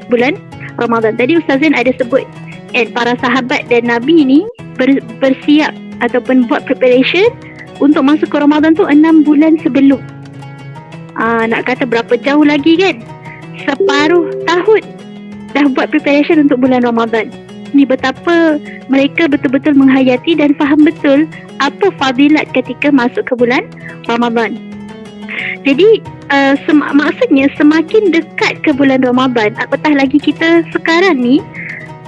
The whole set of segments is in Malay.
bulan Ramadan. Tadi Ustaz Zain ada sebut para sahabat dan Nabi ni bersiap ataupun buat preparation untuk masuk ke Ramadan tu 6 bulan sebelum. Nak kata berapa jauh lagi kan? Separuh tahun dah buat preparation untuk bulan Ramadan. Ni betapa mereka betul-betul menghayati dan faham betul apa fadilat ketika masuk ke bulan Ramadan. Jadi maksudnya semakin dekat ke bulan Ramadan, apatah lagi kita sekarang ni,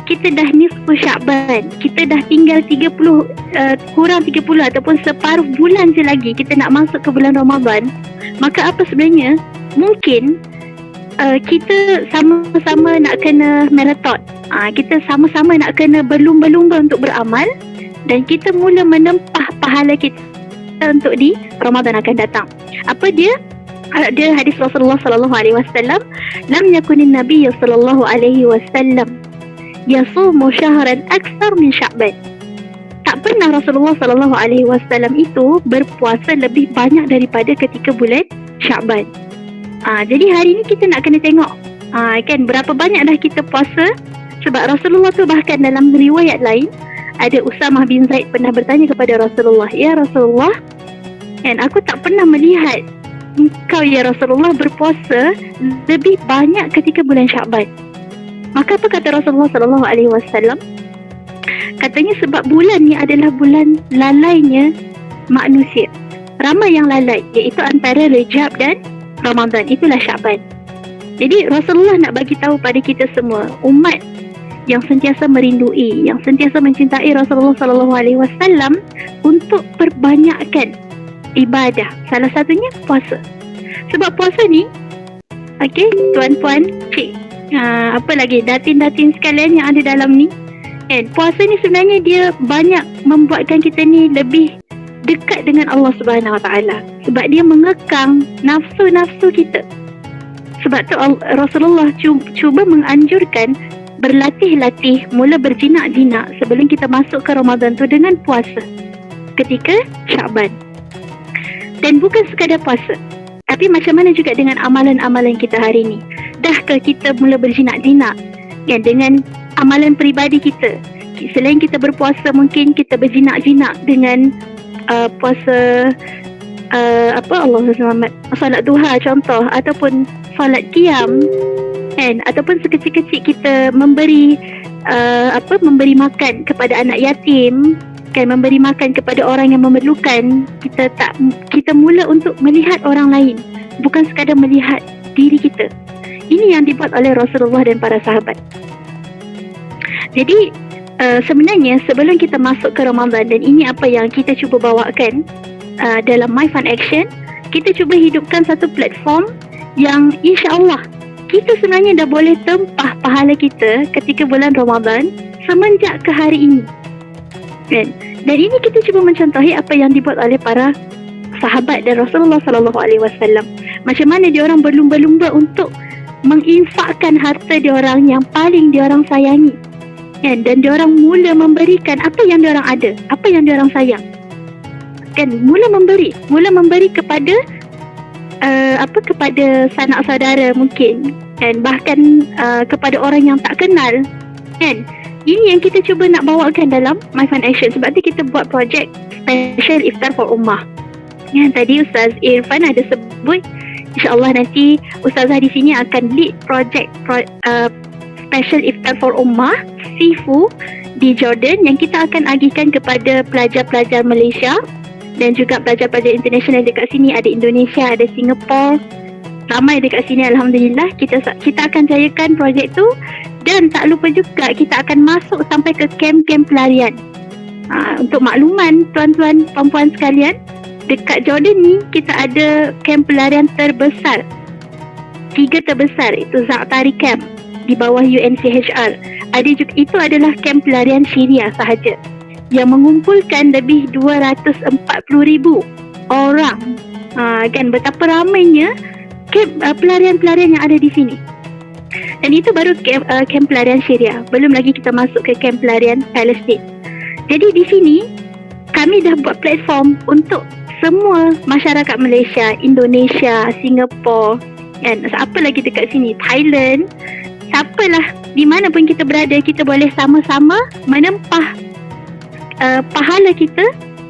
kita dah nisfu Sya'ban, kita dah tinggal 30 kurang 30 ataupun separuh bulan je lagi kita nak masuk ke bulan Ramadan. Maka apa sebenarnya, mungkin kita sama-sama nak kena marathon, kita sama-sama nak kena berlumba-lumba untuk beramal, dan kita mula menempah pahala kita untuk di Ramadan akan datang. Apa dia? Dia hadis Rasulullah sallallahu alaihi wasallam, lam yakunin nabiy sallallahu alaihi wasallam yasumu syahran aktsar min Sya'ban. Tak pernah Rasulullah sallallahu alaihi wasallam itu berpuasa lebih banyak daripada ketika bulan Sya'ban. Jadi hari ni kita nak kena tengok kan berapa banyak dah kita puasa. Sebab Rasulullah tu bahkan dalam riwayat lain, ada Usamah bin Zaid pernah bertanya kepada Rasulullah, "Ya Rasulullah, kan aku tak pernah melihat engkau ya Rasulullah berpuasa lebih banyak ketika bulan Sya'ban." Maka apa kata Rasulullah sallallahu alaihi wasallam? Katanya sebab bulan ni adalah bulan lalainya manusia. Ramai yang lalai, iaitu antara Rejab dan Ramadan, itulah Sya'ban. Jadi Rasulullah nak bagi tahu pada kita semua, umat yang sentiasa merindui, yang sentiasa mencintai Rasulullah sallallahu alaihi wasallam, untuk perbanyakkan ibadah. Salah satunya puasa. Sebab puasa ni, okey, tuan-puan, cik, apa lagi, datin-datin sekalian yang ada dalam ni, kan, puasa ni sebenarnya dia banyak membuatkan kita ni lebih dekat dengan Allah Subhanahu Wa Taala. Sebab dia mengekang nafsu-nafsu kita. Sebab tu Rasulullah cuba menganjurkan berlatih-latih, mula berjinak-jinak sebelum kita masuk ke Ramadan tu dengan puasa ketika Sya'ban. Dan bukan sekadar puasa, tapi macam mana juga dengan amalan-amalan kita hari ni. Dahkah kita mula berjinak-jinak kan, dengan amalan peribadi kita? Selain kita berpuasa, mungkin kita berjinak-jinak dengan puasa Allahumma selamat, salat duha contoh, ataupun salat qiyam kan, ataupun sekecil-kecil kita memberi memberi makan kepada anak yatim kan, memberi makan kepada orang yang memerlukan. Kita mula untuk melihat orang lain, bukan sekadar melihat diri kita. Ini yang dibuat oleh Rasulullah dan para sahabat. Jadi sebenarnya sebelum kita masuk ke Ramadan, dan ini apa yang kita cuba bawakan dalam My Fun Action, kita cuba hidupkan satu platform yang insya-Allah kita sebenarnya dah boleh tempah pahala kita ketika bulan Ramadan semenjak ke hari ini. Kan? Dan ini kita cuba mencontohi apa yang dibuat oleh para sahabat dan Rasulullah sallallahu alaihi wasallam. Macam mana diorang berlumba-lumba untuk menginfakkan harta diorang yang paling diorang sayangi. Kan? Dan diorang mula memberikan apa yang diorang ada, apa yang diorang sayang. Kan? Mula memberi kepada kepada sanak saudara mungkin, dan bahkan kepada orang yang tak kenal, kan. Ini yang kita cuba nak bawakan dalam My Fun Action. Sebab tu kita buat projek Special Iftar for Ummah. Yang tadi Ustaz Irfan ada sebut, insya-Allah nanti Ustazah di sini akan lead projek Special Iftar for Ummah Sifu di Jordan, yang kita akan agihkan kepada pelajar-pelajar Malaysia dan juga pelajar-pelajar international dekat sini. Ada Indonesia, ada Singapura, ramai dekat sini alhamdulillah. Kita akan jayakan projek tu, dan tak lupa juga kita akan masuk sampai ke kem-kem pelarian. Untuk makluman tuan-tuan puan-puan sekalian, dekat Jordan ni kita ada kem pelarian terbesar, 3 terbesar, itu Za'atari Camp di bawah UNCHR. Ada juga, itu adalah kem pelarian Syria sahaja, yang mengumpulkan lebih 240,000 orang. Kan betapa ramainya pelarian-pelarian yang ada di sini. Dan itu baru kem pelarian Syria. Belum lagi kita masuk ke kem pelarian Palestin. Jadi di sini kami dah buat platform untuk semua masyarakat Malaysia, Indonesia, Singapura, kan, apa lagi dekat sini, Thailand, siapalah, di mana pun kita berada, kita boleh sama-sama menempah pahala kita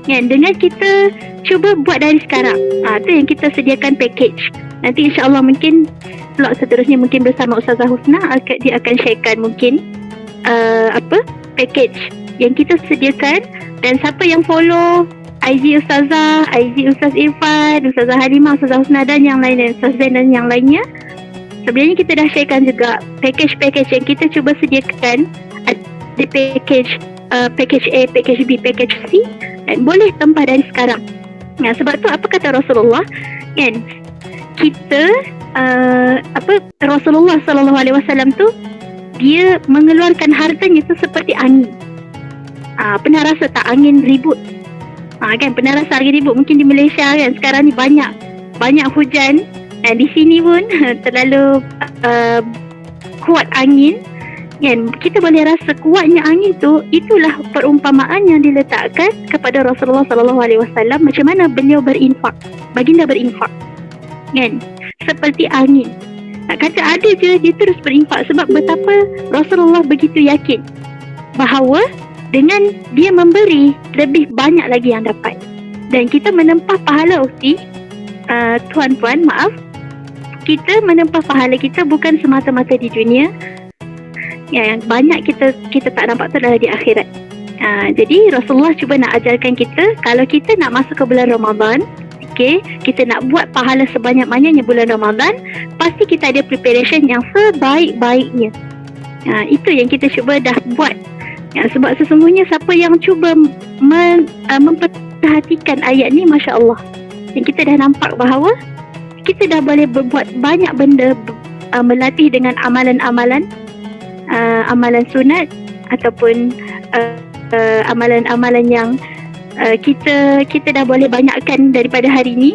kan, dengan kita cuba buat dari sekarang. Itu yang kita sediakan package. Nanti insya-Allah mungkin slot seterusnya mungkin bersama Ustazah Husna, dia akan sharekan mungkin package yang kita sediakan. Dan siapa yang follow IG Ustazah, IG Ustaz Irfan, Ustazah Halimah, Ustazah Husna dan yang lain, Ustaz Zain dan yang lainnya, sebenarnya kita dah sharekan juga package-package yang kita cuba sediakan. Ada package A, package B, package C, dan boleh tempah dari sekarang. Sebab tu apa kata Rasulullah kan, kita Rasulullah SAW tu dia mengeluarkan hartanya tu seperti angin. Pernah rasa tak angin ribut? Kan pernah rasa angin ribut mungkin di Malaysia kan, sekarang ni banyak hujan, dan di sini pun terlalu kuat angin kan. Kita boleh rasa kuatnya angin tu. Itulah perumpamaan yang diletakkan kepada Rasulullah SAW, macam mana beliau berinfak, baginda berinfak kan, seperti angin. Tak kata ada je, dia terus berinfak. Sebab betapa Rasulullah begitu yakin bahawa dengan dia memberi, lebih banyak lagi yang dapat. Dan kita menempah pahala ukti, tuan-puan, maaf, kita menempah pahala kita bukan semata-mata di dunia. Yang banyak kita tak nampak tu adalah di akhirat. Jadi Rasulullah cuba nak ajarkan kita, kalau kita nak masuk ke bulan Ramadan, kita nak buat pahala sebanyak-banyaknya bulan Ramadan, pasti kita ada preparation yang sebaik-baiknya. Itu yang kita cuba dah buat. Sebab sesungguhnya siapa yang cuba memperhatikan ayat ni, Masya Allah, dan kita dah nampak bahawa kita dah boleh berbuat banyak benda, melatih dengan amalan-amalan sunat ataupun amalan-amalan yang kita dah boleh banyakkan daripada hari ni,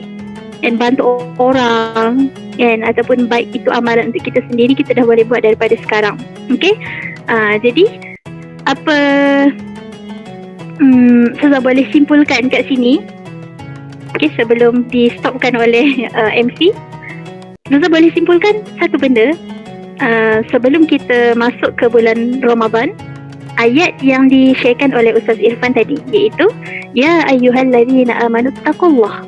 dan bantu orang kan, ataupun baik itu amalan untuk kita sendiri, kita dah boleh buat daripada sekarang. Jadi apa saya boleh simpulkan kat sini, sebelum di stopkan oleh MC, saya boleh simpulkan satu benda. Sebelum kita masuk ke bulan Ramadan, ayat yang di-sharekan oleh Ustaz Irfan tadi, iaitu ya ayyuhallazina amanu taqullah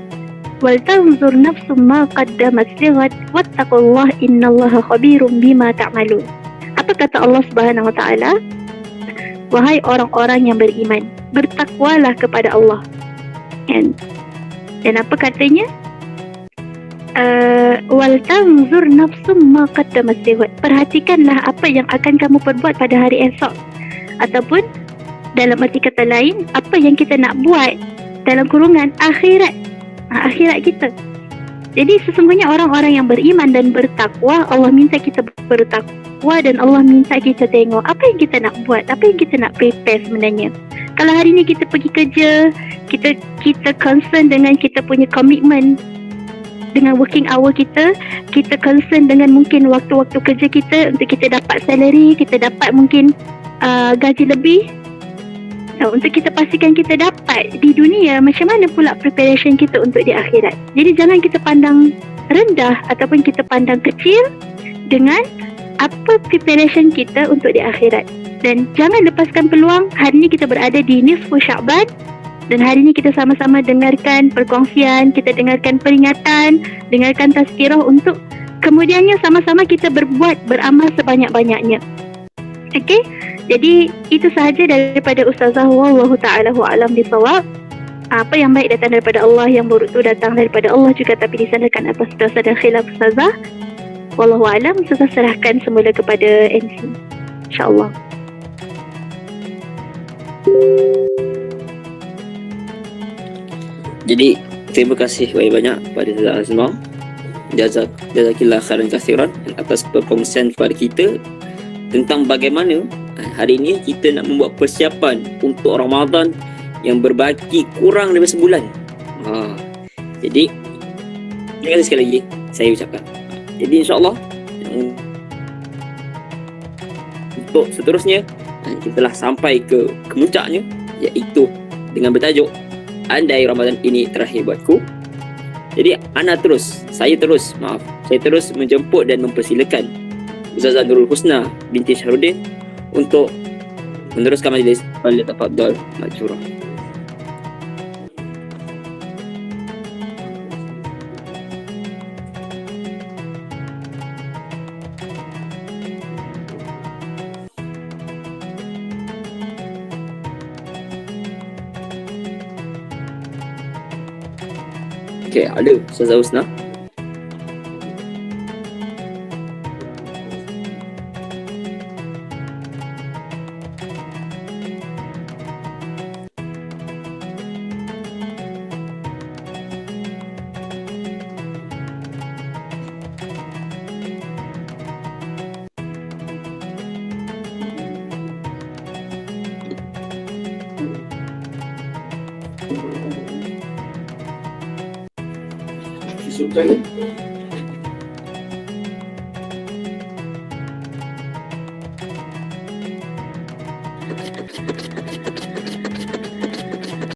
wal tanzur nafsum ma qaddamat lighat wattaqullah innallaha khabirum bima ta'malun. Apa kata Allah Subhanahu wa taala? Wahai orang-orang yang beriman, bertakwalah kepada Allah. Dan apa katanya? Wal tanzur nafsum ma qaddamat lighat. Perhatikanlah apa yang akan kamu perbuat pada hari esok. Ataupun dalam arti kata lain, apa yang kita nak buat dalam kurungan akhirat kita. Jadi sesungguhnya orang-orang yang beriman dan bertakwa, Allah minta kita bertakwa, dan Allah minta kita tengok apa yang kita nak buat, apa yang kita nak prepare sebenarnya. Kalau hari ni kita pergi kerja, kita concern dengan kita punya komitmen dengan working hour kita concern dengan mungkin waktu-waktu kerja kita untuk kita dapat salary, kita dapat mungkin gaji lebih. Untuk kita pastikan kita dapat di dunia, macam mana pula preparation kita untuk di akhirat. Jadi jangan kita pandang rendah ataupun kita pandang kecil dengan apa preparation kita untuk di akhirat. Dan jangan lepaskan peluang. Hari ini kita berada di Nisfu Sya'ban, dan hari ini kita sama-sama dengarkan perkongsian, kita dengarkan peringatan, dengarkan tazkirah, untuk kemudiannya sama-sama kita beramal sebanyak-banyaknya. Jadi itu sahaja daripada Ustazah. Wallahu ta'ala a'lam bisawab. Apa yang baik datang daripada Allah, yang buruk itu datang daripada Allah juga, tapi disandarkan atas dosa dan khilaf Ustazah. Wallahu a'lam. Ustazah serahkan semula kepada MC, InsyaAllah. Jadi terima kasih banyak kepada Ustazah Azmah. Jazakillah khairan katsiran atas perkongsian kepada kita tentang bagaimana hari ini kita nak membuat persiapan untuk Ramadan yang berbaki kurang daripada sebulan. Jadi terima kasih sekali lagi saya ucapkan. Jadi insyaAllah untuk seterusnya kita telah sampai ke kemuncaknya, iaitu dengan bertajuk andai Ramadan ini terakhir buatku. Jadi saya terus menjemput dan mempersilakan Ustazah Nurul Husna binti Syahrudin untuk meneruskan majlis. Falyatafaddal majura. Okey, ada Ustazah Husna. Sultan.